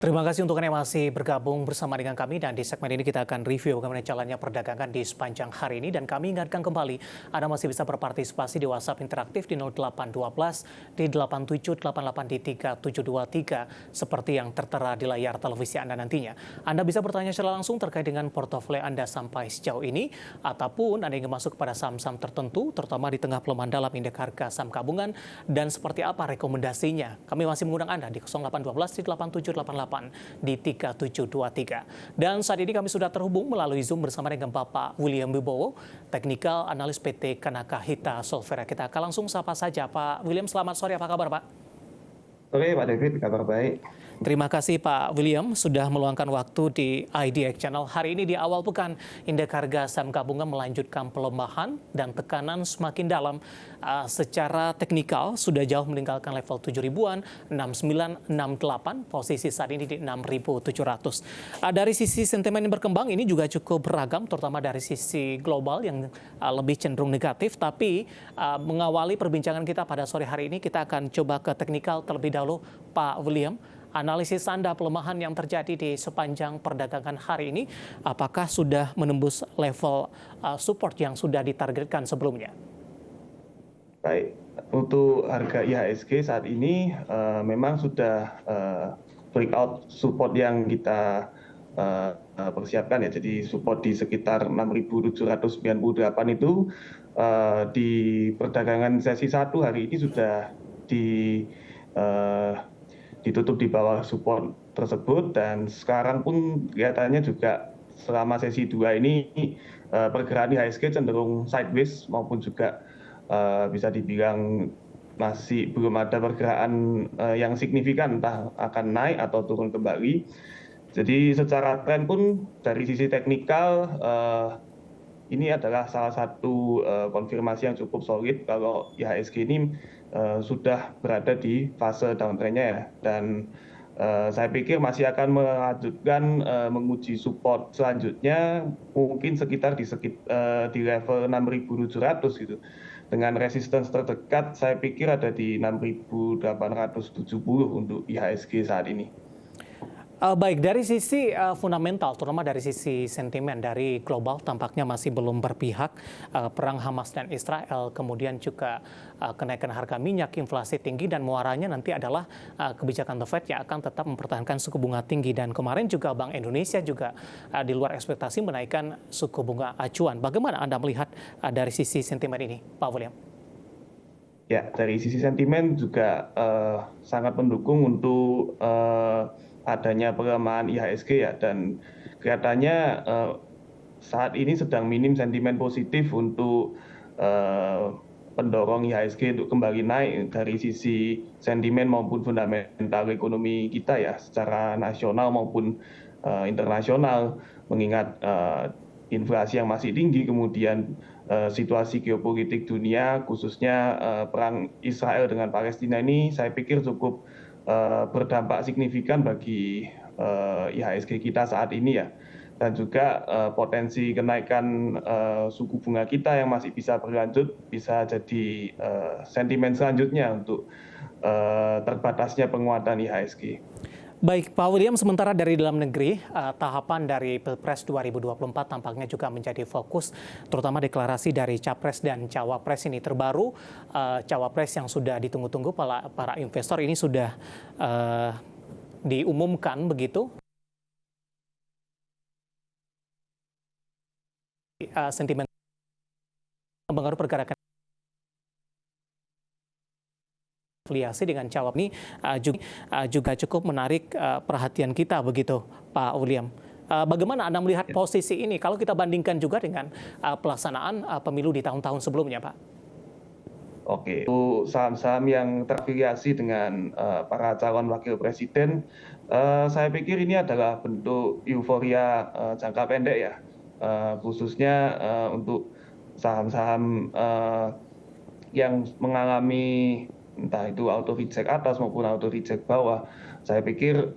Terima kasih untuk Anda yang masih bergabung bersama dengan kami dan di segmen ini kita akan review bagaimana jalannya perdagangan di sepanjang hari ini dan kami ingatkan kembali Anda masih bisa berpartisipasi di WhatsApp interaktif di 0812 di 8788 di 3723 seperti yang tertera di layar televisi Anda nantinya. Anda bisa bertanya secara langsung terkait dengan portofolio Anda sampai sejauh ini ataupun Anda ingin masuk kepada saham-saham tertentu terutama di tengah pelemahan dalam indeks harga saham gabungan dan seperti apa rekomendasinya. Kami masih mengundang Anda di 0812 di 8788 di 3723. Dan saat ini kami sudah terhubung melalui Zoom bersama dengan Bapak William Wibowo, teknikal analis PT Kanaka Hita Solvera. Kita akan langsung sapa saja Pak William, selamat sore, apa kabar Pak? Sore Pak David, kabar baik. Terima kasih Pak William sudah meluangkan waktu di IDX Channel. Hari ini di awal pekan, indeks harga saham gabungan melanjutkan pelemahan dan tekanan semakin dalam. Secara teknikal sudah jauh meninggalkan level 7 ribuan, 6968, posisi saat ini di 6.700. Dari sisi sentimen yang berkembang ini juga cukup beragam, terutama dari sisi global yang lebih cenderung negatif. Tapi mengawali perbincangan kita pada sore hari ini, kita akan coba ke teknikal terlebih dahulu Pak William. Analisis Anda pelemahan yang terjadi di sepanjang perdagangan hari ini, apakah sudah menembus level support yang sudah ditargetkan sebelumnya? Baik, untuk harga IHSG saat ini memang sudah breakout support yang kita persiapkan ya. Jadi support di sekitar 6.798 itu di perdagangan sesi 1 hari ini sudah ditutup di bawah support tersebut dan sekarang pun kelihatannya juga selama sesi 2 ini pergerakan IHSG cenderung sideways maupun juga bisa dibilang masih belum ada pergerakan yang signifikan entah akan naik atau turun kembali. Jadi secara tren pun dari sisi teknikal ini adalah salah satu konfirmasi yang cukup solid kalau IHSG ini sudah berada di fase downtrend-nya ya. Dan saya pikir masih akan melanjutkan menguji support selanjutnya mungkin sekitar di level 6.700 gitu. Dengan resistance terdekat saya pikir ada di 6.870 untuk IHSG saat ini. Baik, dari sisi fundamental, terutama dari sisi sentimen dari global tampaknya masih belum berpihak. Perang Hamas dan Israel, kemudian juga kenaikan harga minyak, inflasi tinggi, dan muaranya nanti adalah kebijakan The Fed yang akan tetap mempertahankan suku bunga tinggi. Dan kemarin juga Bank Indonesia juga di luar ekspektasi menaikkan suku bunga acuan. Bagaimana Anda melihat dari sisi sentimen ini, Pak William? Ya, dari sisi sentimen juga sangat mendukung untuk adanya pelemahan IHSG ya, dan kelihatannya saat ini sedang minim sentimen positif untuk pendorong IHSG untuk kembali naik dari sisi sentimen maupun fundamental ekonomi kita ya, secara nasional maupun internasional, mengingat inflasi yang masih tinggi, kemudian situasi geopolitik dunia khususnya perang Israel dengan Palestina ini saya pikir cukup berdampak signifikan bagi IHSG kita saat ini ya, dan juga potensi kenaikan suku bunga kita yang masih bisa berlanjut bisa jadi sentimen selanjutnya untuk terbatasnya penguatan IHSG. Baik, Pak William, sementara dari dalam negeri, tahapan dari Pilpres 2024 tampaknya juga menjadi fokus, terutama deklarasi dari Capres dan Cawapres ini terbaru. Cawapres yang sudah ditunggu-tunggu para investor ini sudah diumumkan begitu. Sentimen mempengaruhi pergerakan afiliasi dengan cawapres ini juga cukup menarik perhatian kita begitu, Pak William. Bagaimana Anda melihat posisi ini kalau kita bandingkan juga dengan pelaksanaan pemilu di tahun-tahun sebelumnya, Pak? Oke, untuk saham-saham yang terafiliasi dengan para calon wakil presiden, saya pikir ini adalah bentuk euforia jangka pendek ya, khususnya untuk saham-saham yang mengalami entah itu auto reject atas maupun auto reject bawah. Saya pikir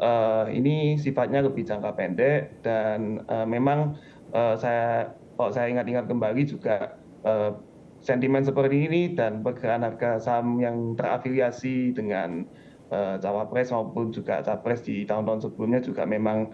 ini sifatnya lebih jangka pendek dan memang kalau saya ingat-ingat kembali juga sentimen seperti ini dan pergerakan harga saham yang terafiliasi dengan cawapres maupun juga capres di tahun-tahun sebelumnya juga memang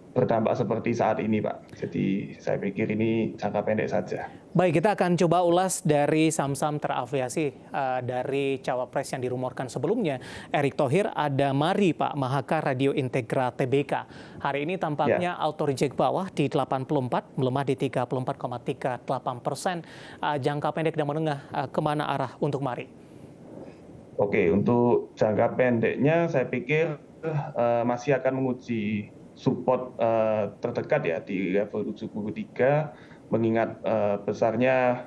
berdampak seperti saat ini, Pak. Jadi saya pikir ini jangka pendek saja. Baik, kita akan coba ulas dari saham-saham terafiliasi dari cawapres yang dirumorkan sebelumnya. Erick Thohir, ada Mari, Pak, Mahaka Radio Integra Tbk. Hari ini tampaknya auto reject bawah di 84, melemah di 34,38%. Jangka pendek dan menengah, kemana arah untuk Mari? Oke, untuk jangka pendeknya saya pikir masih akan menguji support terdekat ya di level 73, mengingat besarnya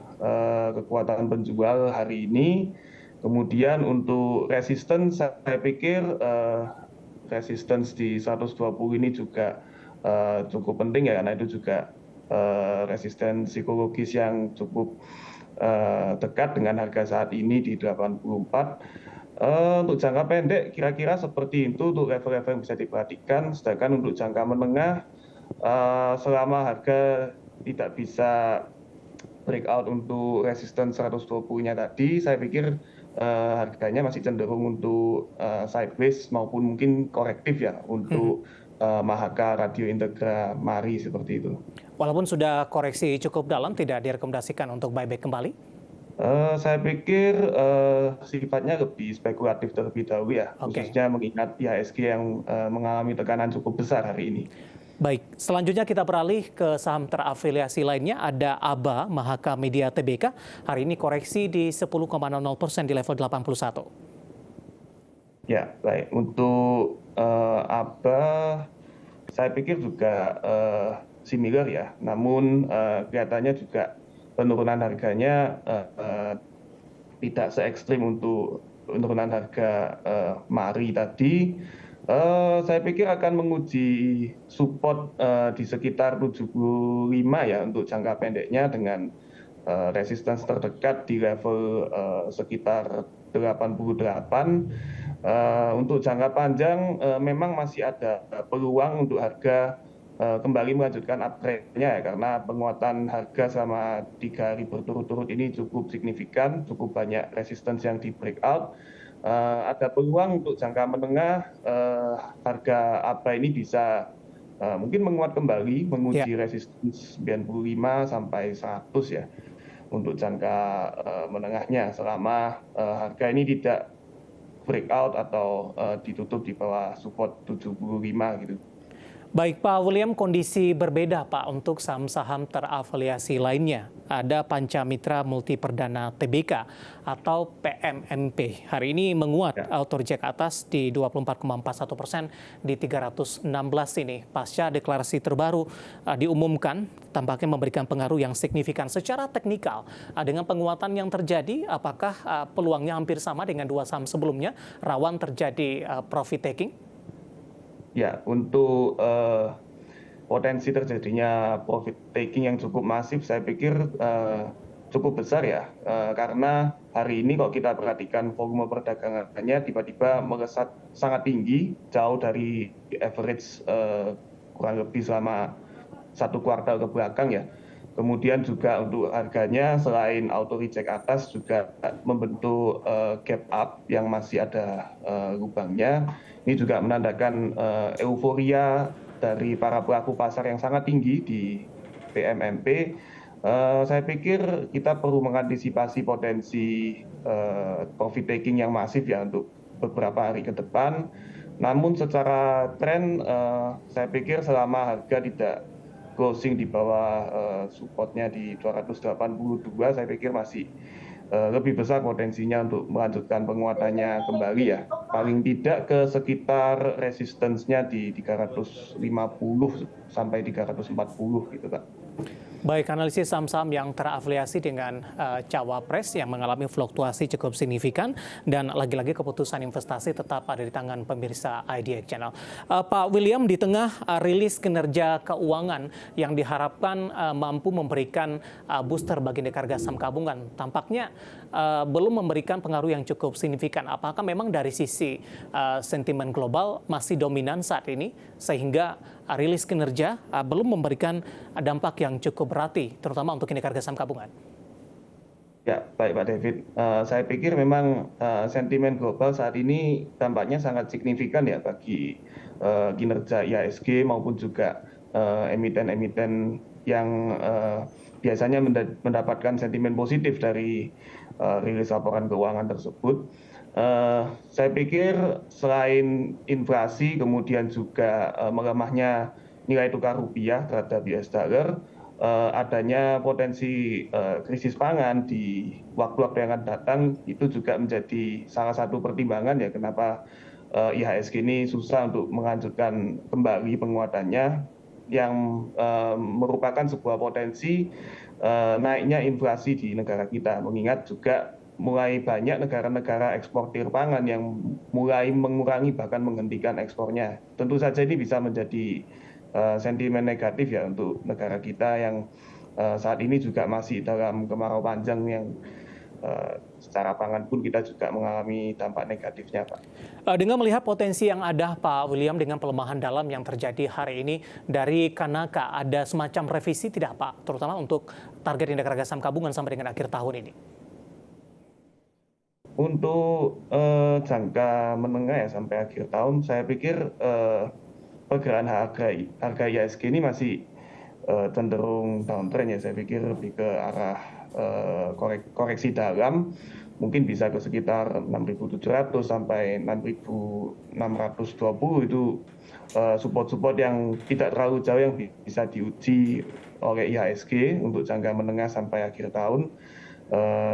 kekuatan penjual hari ini. Kemudian untuk resistance saya pikir resistance di 120 ini juga cukup penting ya, karena itu juga resistance psikologis yang cukup dekat dengan harga saat ini di 84. Untuk jangka pendek kira-kira seperti itu untuk level-level yang bisa diperhatikan. Sedangkan untuk jangka menengah, selama harga tidak bisa breakout untuk resistance 120-nya tadi, saya pikir harganya masih cenderung untuk sideways maupun mungkin korektif ya untuk Mahaka Radio Integra Mari seperti itu. Walaupun sudah koreksi cukup dalam, tidak direkomendasikan untuk buyback kembali? Saya pikir sifatnya lebih spekulatif terlebih dahulu ya, khususnya mengingat IHSG yang mengalami tekanan cukup besar hari ini. Baik, selanjutnya kita beralih ke saham terafiliasi lainnya, ada ABA Mahaka Media Tbk. Hari ini koreksi di 10,00% di level 81. Ya, baik. Untuk ABA, saya pikir juga similar ya, namun kelihatannya juga penurunan harganya tidak se ekstrim untuk penurunan harga Mari tadi. Saya pikir akan menguji support di sekitar 75 ya untuk jangka pendeknya, dengan resistance terdekat di level sekitar 88. Untuk jangka panjang memang masih ada peluang untuk harga kembali melanjutkan uptrend-nya ya, karena penguatan harga selama 3 hari berturut-turut ini cukup signifikan, cukup banyak resistance yang di breakout. Ada peluang untuk jangka menengah harga ABA ini bisa mungkin menguat kembali, menguji resistance 95 sampai 100 ya untuk jangka menengahnya, selama harga ini tidak breakout atau ditutup di bawah support 75 gitu. Baik Pak William, kondisi berbeda Pak untuk saham-saham terafiliasi lainnya. Ada Pancamitra Multi Perdana Tbk atau PMMP. Hari ini menguat auto reject atas di 24,41% di 316 ini. Pasca deklarasi terbaru diumumkan, tampaknya memberikan pengaruh yang signifikan secara teknikal. Dengan penguatan yang terjadi, apakah peluangnya hampir sama dengan dua saham sebelumnya, rawan terjadi profit taking? Ya, untuk potensi terjadinya profit taking yang cukup masif, saya pikir cukup besar ya, karena hari ini kalau kita perhatikan volume perdagangannya tiba-tiba melesat sangat tinggi, jauh dari average kurang lebih selama 1 kuartal ke belakang ya. Kemudian juga untuk harganya selain auto reject atas juga membentuk gap up yang masih ada lubangnya. Ini juga menandakan euforia dari para pelaku pasar yang sangat tinggi di PMMP. Saya pikir kita perlu mengantisipasi potensi profit taking yang masif ya untuk beberapa hari ke depan. Namun secara tren saya pikir selama harga tidak closing di bawah supportnya di 282, saya pikir masih lebih besar potensinya untuk melanjutkan penguatannya kembali ya. Paling tidak ke sekitar resistance-nya di 350 sampai 340 gitu Pak. Baik, analisis saham-saham yang terafiliasi dengan cawapres yang mengalami fluktuasi cukup signifikan, dan lagi-lagi keputusan investasi tetap ada di tangan pemirsa IDX Channel. Pak William, di tengah rilis kinerja keuangan yang diharapkan mampu memberikan booster bagi indeks harga saham gabungan, tampaknya belum memberikan pengaruh yang cukup signifikan. Apakah memang dari sisi sentimen global masih dominan saat ini, sehingga rilis kinerja belum memberikan dampak yang cukup berarti, terutama untuk indeks harga saham gabungan? Ya, baik Pak David. Saya pikir memang sentimen global saat ini dampaknya sangat signifikan ya bagi kinerja IHSG maupun juga emiten-emiten yang biasanya mendapatkan sentimen positif dari rilis laporan keuangan tersebut. Saya pikir selain inflasi, kemudian juga melemahnya nilai tukar rupiah terhadap US dollar, adanya potensi krisis pangan di waktu-waktu yang akan datang itu juga menjadi salah satu pertimbangan ya kenapa IHSG ini susah untuk melanjutkan kembali penguatannya yang merupakan sebuah potensi naiknya inflasi di negara kita. Mengingat juga mulai banyak negara-negara eksportir pangan yang mulai mengurangi bahkan menghentikan ekspornya. Tentu saja ini bisa menjadi sentimen negatif ya untuk negara kita yang saat ini juga masih dalam kemarau panjang yang secara pangan pun kita juga mengalami dampak negatifnya, Pak. Dengan melihat potensi yang ada, Pak William, dengan pelemahan dalam yang terjadi hari ini dari Kanaka, ada semacam revisi tidak, Pak? Terutama untuk target indeks harga saham gabungan sampai dengan akhir tahun ini. Untuk jangka menengah ya sampai akhir tahun, saya pikir pergerakan harga IHSG ini masih cenderung downtrend ya. Saya pikir lebih ke arah koreksi dalam, mungkin bisa ke sekitar 6.700 sampai 6.620 itu support-support yang tidak terlalu jauh yang bisa diuji oleh IHSG untuk jangka menengah sampai akhir tahun.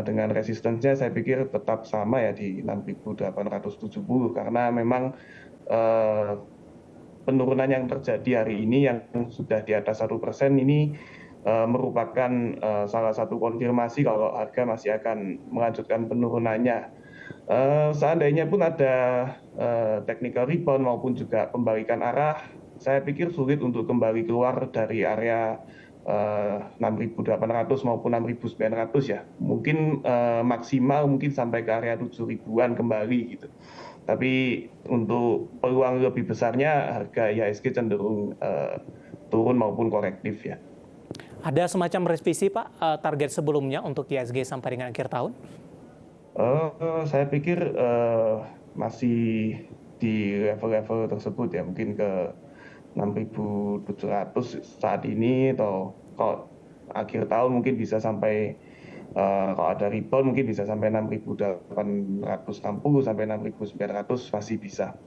Dengan resistensinya saya pikir tetap sama ya di 6.870 karena memang penurunan yang terjadi hari ini yang sudah di atas 1% ini merupakan salah satu konfirmasi kalau harga masih akan melanjutkan penurunannya. Seandainya pun ada technical rebound maupun juga pembalikan arah, saya pikir sulit untuk kembali keluar dari area 6.800 maupun 6.900 ya. Mungkin maksimal mungkin sampai ke area 7.000-an kembali gitu. Tapi untuk peluang lebih besarnya harga IHSG cenderung turun maupun korektif ya. Ada semacam revisi, Pak, target sebelumnya untuk IHSG sampai dengan akhir tahun? Saya pikir masih di level-level tersebut ya, mungkin ke 6.700 saat ini atau kalau akhir tahun mungkin bisa sampai kalau ada rebound mungkin bisa sampai 6.860 sampai 6.900 masih bisa.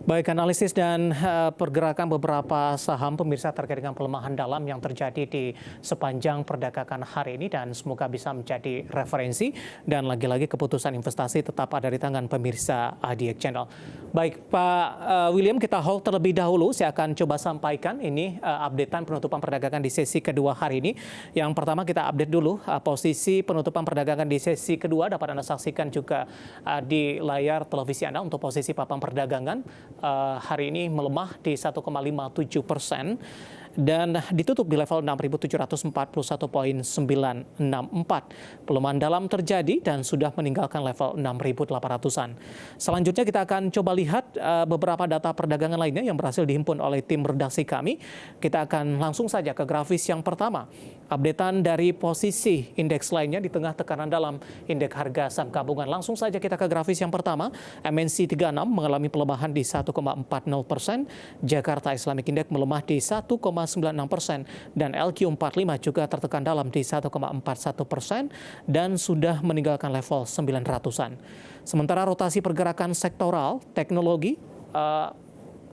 Baik, analisis dan pergerakan beberapa saham pemirsa terkait dengan pelemahan dalam yang terjadi di sepanjang perdagangan hari ini dan semoga bisa menjadi referensi dan lagi-lagi keputusan investasi tetap ada di tangan pemirsa ADX Channel. Baik, Pak William, kita hold terlebih dahulu. Saya akan coba sampaikan ini updatean penutupan perdagangan di sesi kedua hari ini. Yang pertama kita update dulu posisi penutupan perdagangan di sesi kedua dapat Anda saksikan juga di layar televisi Anda untuk posisi papan perdagangan. Hari ini melemah di 1,57% dan ditutup di level 6.741.964. Pelemahan dalam terjadi dan sudah meninggalkan level 6.800-an. Selanjutnya kita akan coba lihat beberapa data perdagangan lainnya yang berhasil dihimpun oleh tim redaksi kami. Kita akan langsung saja ke grafis yang pertama. Updatean dari posisi indeks lainnya di tengah tekanan dalam indeks harga saham gabungan. Langsung saja kita ke grafis yang pertama. MNC 36 mengalami pelemahan di 1,40%. Jakarta Islamic Index melemah di 1,96% dan LQ45 juga tertekan dalam di 1,41% dan sudah meninggalkan level 900-an. Sementara rotasi pergerakan sektoral teknologi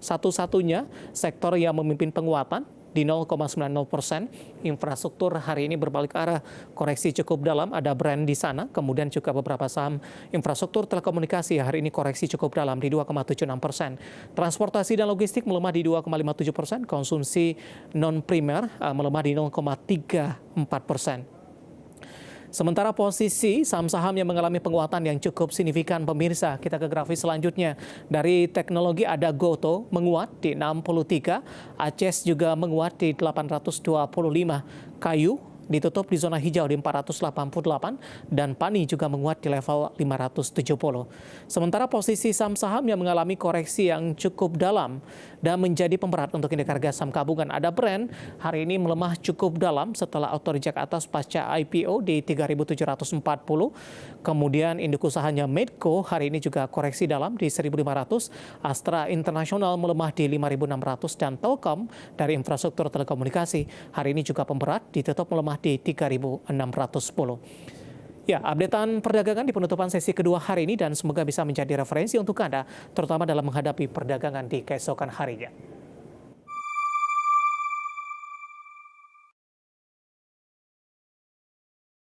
satu-satunya sektor yang memimpin penguatan di 0,90%. Infrastruktur hari ini berbalik arah, koreksi cukup dalam, ada brand di sana, kemudian juga beberapa saham infrastruktur telekomunikasi hari ini koreksi cukup dalam di 2,76%. Transportasi dan logistik melemah di 2,57%, konsumsi non-primer melemah di 0,34%. Sementara posisi saham-saham yang mengalami penguatan yang cukup signifikan pemirsa, kita ke grafis selanjutnya. Dari teknologi ada Goto menguat di 63, Aces juga menguat di 825, Kayu ditutup di zona hijau di 488 dan PANI juga menguat di level 570. Sementara posisi saham-saham yang mengalami koreksi yang cukup dalam dan menjadi pemberat untuk indeks harga saham gabungan. Ada Brand hari ini melemah cukup dalam setelah auto reject atas pasca IPO di 3.740. Kemudian induk usahanya Medco hari ini juga koreksi dalam di 1.500. Astra Internasional melemah di 5.600 dan Telkom dari infrastruktur telekomunikasi hari ini juga pemberat ditutup melemah di 3.610. Ya, updatean perdagangan di penutupan sesi kedua hari ini dan semoga bisa menjadi referensi untuk Anda, terutama dalam menghadapi perdagangan di keesokan harinya.